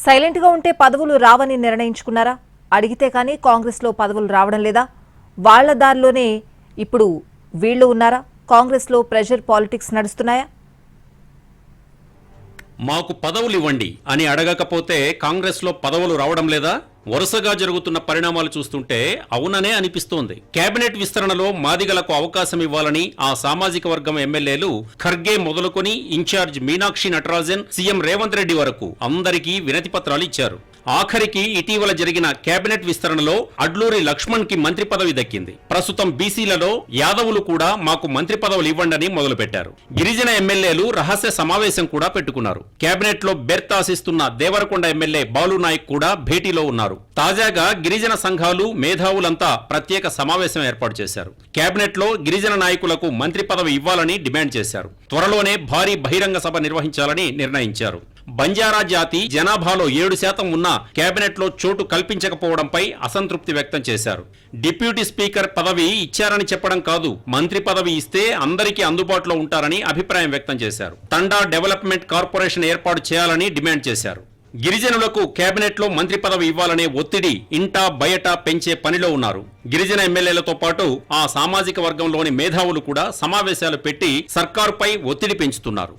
Silent గా ఉంటే పదవులు రావని నిర్ణయించుకున్నారా? అడిగితే కానీ కాంగ్రెస్ లో పదవులు రావడం లేదా? వాళ్ల దారిలోనే ఇప్పుడు వీళ్ళు ఉన్నారా? కాంగ్రెస్ లో ప్రెషర్ పాలిటిక్స్ నడుస్తున్నాయా? మాకు పదవులు ఇవ్వండి అని అడగకపోతే కాంగ్రెస్ లో పదవులు రావడం లేదా? వరుసగా జరుగుతున్న పరిణామాలు చూస్తుంటే అవుననే అనిపిస్తోంది. కేబినెట్ విస్తరణలో మాదిగలకు అవకాశం ఇవ్వాలని ఆ సామాజిక వర్గం ఎమ్మెల్యేలు ఖర్గే మొదలుకొని ఇన్ఛార్జ్ మీనాక్షి నటరాజన్, సీఎం రేవంత్ రెడ్డి వరకు అందరికీ వినతి పత్రాలు ఇచ్చారు. ఆఖరికి ఇటీవల జరిగిన కేబినెట్ విస్తరణలో అడ్లూరి లక్ష్మణ్ కి మంత్రి పదవి దక్కింది. ప్రస్తుతం బీసీలలో యాదవులు కూడా మాకు మంత్రి పదవులు ఇవ్వండని మొదలుపెట్టారు. గిరిజన ఎమ్మెల్యేలు రహస్య సమావేశం కూడా పెట్టుకున్నారు. కేబినెట్ లో బెర్త్ ఆశిస్తున్న దేవరకొండ ఎమ్మెల్యే బాలు నాయక్ కూడా భేటీలో ఉన్నారు. తాజాగా గిరిజన సంఘాలు, మేధావులంతా ప్రత్యేక సమావేశం ఏర్పాటు చేశారు. కేబినెట్ లో గిరిజన నాయకులకు మంత్రి పదవి ఇవ్వాలని డిమాండ్ చేశారు. త్వరలోనే భారీ బహిరంగ సభ నిర్వహించాలని నిర్ణయించారు. బంజారా జాతి జనాభాలో 7% ఉన్న కేబినెట్ లో చోటు కల్పించకపోవడంపై అసంతృప్తి వ్యక్తం చేశారు. డిప్యూటీ స్పీకర్ పదవి ఇచ్చారని చెప్పడం కాదు, మంత్రి పదవి ఇస్తే అందరికీ అందుబాటులో ఉంటారని అభిప్రాయం వ్యక్తం చేశారు. తండా డెవలప్మెంట్ కార్పొరేషన్ ఏర్పాటు చేయాలని డిమాండ్ చేశారు. గిరిజనులకు కేబినెట్ లో మంత్రి పదవి ఇవ్వాలనే ఒత్తిడి ఇంటా బయట పెంచే పనిలో ఉన్నారు. గిరిజన ఎమ్మెల్యేలతో పాటు ఆ సామాజిక వర్గంలోని మేధావులు కూడా సమావేశాలు పెట్టి సర్కారుపై ఒత్తిడి పెంచుతున్నారు.